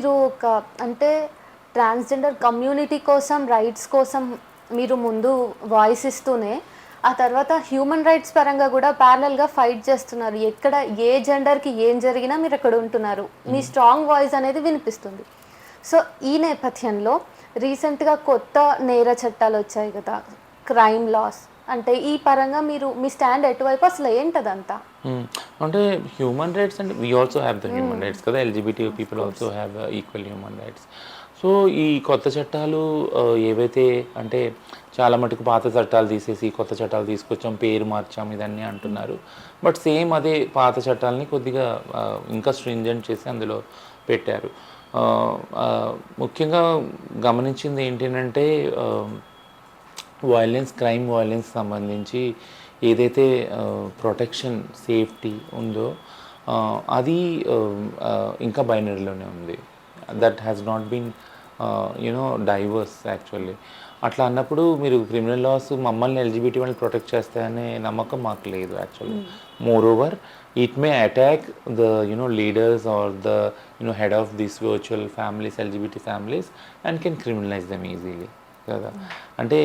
మీరు ఒక అంటే ట్రాన్స్‌జెండర్ కమ్యూనిటీ కోసం, రైట్స్ కోసం మీరు ముందు వాయిస్ ఇస్తూనే, ఆ తర్వాత హ్యూమన్ రైట్స్ పరంగా గూడా ప్యారలల్‌గా ఫైట్ చేస్తున్నారు. ఎక్కడ ఏ జెండర్‌కి ఏం జరిగినా మీరక్కడ ఉంటున్నారు. మీ స్ట్రాంగ్ వాయిస్ అనేది వినిపిస్తుంది. సో, ఈ నేపథ్యంలో రీసెంట్‌గా కొత్త నేర చట్టాలొచ్చాయి గదా! Crime laws. అంటే ఈ పరంగా మీరు మీ స్టాండ్ ఎటువైపు అసలు ఏంటదంతా? హ్మ్. అంటే హ్యూమన్ రైట్స్ అంటే we also have the human hmm. Rights కదా! LGBT of people also course. Have equal human rights. So, ఈ కొత్త చట్టాలు ఏవైతే అంటే చాలా మటుకు పాత చట్టాలు తీసేసి కొత్త చట్టాలు తీసుకొచ్చాం, పేరు మార్చాం ఇదన్నీ అంటున్నారు. బట్ సేమ్ అదే పాత చట్టాలని కొద్దిగా ఇంకా స్ట్రింజెంట్ చేసి అందులో పెట్టారు. ఆహ్, ఆహ్, ముఖ్యంగా గమనించింది ఏంటనంటే క్రైమ్ వయలెన్స్ సంబంధించి ఏదైతే ప్రొటెక్షన్, సేఫ్టీ ఉందో అది ఇంకా బైనరీలోనే ఉంది. That has not been diverse actually. అట్లా అన్నప్పుడు మీరు క్రిమినల్ లాస్ మమ్మల్ని ఎల్‌జిబిటీ వాళ్ళని ప్రొటెక్ట్ చేస్తాయనే నమ్మకం మాకు లేదు actually. Moreover it may attack the leaders are the head of this virtual families, LGBT families and can criminalize them easily కదా! అంటే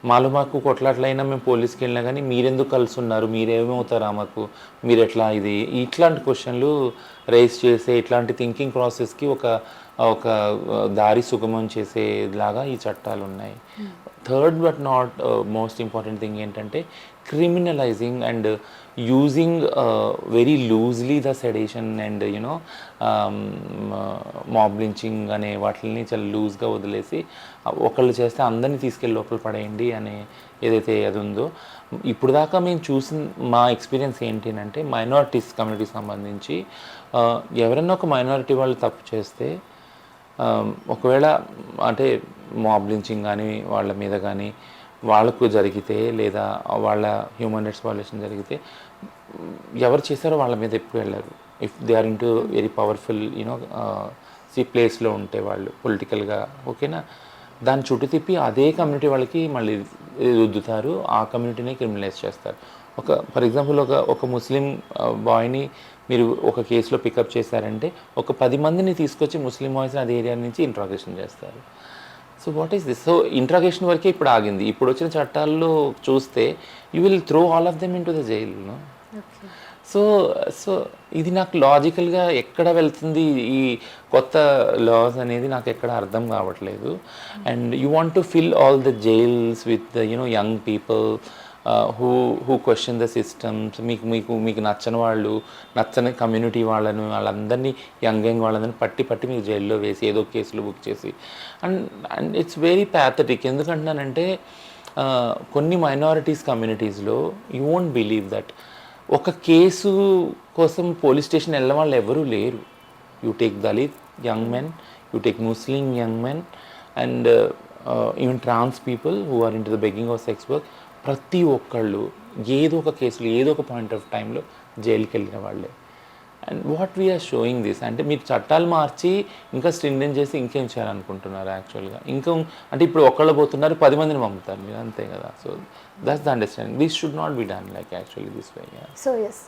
మాలో మాకు కొట్లాట్లయినా మేము పోలీస్‌కి వెళ్ళినా గానీ మీరెందుకు కలిసున్నారు? మీరేమవుతారు ఆమెకు? మీరెట్లా ఇది? ఇట్లాంటి క్వెషన్‌లు రైజ్ చేసే ఇట్లాంటి థింకింగ్ ప్రాసెస్‌కి ఒక ఒక దారి సుగమం చేసేలాగా ఈ చట్టాలున్నాయి. Third but not most important thing ఏంటంటే criminalising and using very loosely the sedition and mob lynching అనే వాటిని చాలా లూజ్గా వదిలేసి ఒకళ్ళు చేస్తే అందరినీ తీసుకెళ్ళి లోపల పడేయండి అనే ఏదైతే అది ఉందో ఇప్పుడు దాకా మేము చూసిన మా ఎక్స్పీరియన్స్ ఏంటి అంటే మైనారిటీస్ కమ్యూనిటీకి సంబంధించి ఎవరైనా ఒక మైనారిటీ వాళ్ళు తప్పు చేస్తే ఒకవేళ అంటే మాబ్ లించింగ్ కానీ వాళ్ళ మీద కానీ వాళ్ళకు జరిగితే లేదా వాళ్ళ హ్యూమన్ రైట్స్ వయలేషన్ జరిగితే ఎవరు చేశారో వాళ్ళ మీద ఎప్పుడు వెళ్ళరు. If they are into very powerful ప్లేస్లో ఉంటే వాళ్ళు పొలిటికల్గా ఓకేనా, దాన్ని చుట్టూ తిప్పి అదే కమ్యూనిటీ వాళ్ళకి మళ్ళీ రుద్దుతారు, ఆ కమ్యూనిటీని క్రిమినలైజ్ చేస్తారు. ఫర్ ఎగ్జాంపుల్ ఒక ముస్లిం బాయ్ని మీరు ఒక కేసులో పికప్ చేశారంటే ఒక 10 మందిని తీసుకొచ్చి ముస్లిం బాయ్స్ని అదే ఏరియా నుంచి ఇంట్రాగేషన్ చేస్తారు. So what is this? So interrogation వరకే ఇప్పుడు ఆగింది. ఇప్పుడు వచ్చిన చట్టాల్లో చూస్తే you will throw all of them into the jail. Okay. So so ఇది నాకు లాజికల్గా ఎక్కడ వెళ్తుంది ఈ కొత్త లాస్ అనేది నాకు ఎక్కడ అర్థం కావట్లేదు. And you want to fill all the jails with young people who question the systems. మీకు మీకు మీకు నచ్చని వాళ్ళు, నచ్చని కమ్యూనిటీ వాళ్ళందరినీ యంగ్ వాళ్ళందరినీ పట్టి మీకు జైల్లో వేసి ఏదో కేసులు బుక్ చేసి and and it's very pathetic. ఎందుకంటున్నానంటే కొన్ని మైనారిటీస్ కమ్యూనిటీస్లో యూ వోంట్ బిలీవ్ దట్ ఒక కేసు కోసం పోలీస్ స్టేషన్ వెళ్ళిన వాళ్ళు ఎవరూ లేరు. You take Dalit young men, you take Muslim young men and even trans people who are into the begging of sex work, ప్రతి ఒక్కళ్ళు ఏదో ఒక కేసులో ఏదో ఒక పాయింట్ ఆఫ్ టైంలో జైలుకి వెళ్ళిన వాళ్ళే. And what we're showing this అంటే మీరు చట్టాలు మార్చి ఇంకా స్ట్రింజెంట్ చేసి ఇంకేం చేయాలనుకుంటున్నారు యాక్చువల్గా? ఇంకా అంటే ఇప్పుడు ఒక్కళ్ళు పోతున్నారు, 10 మందిని పంపుతారు మీరు అంతే కదా. So that's the understanding. This should not be done like actually this way. So, yes.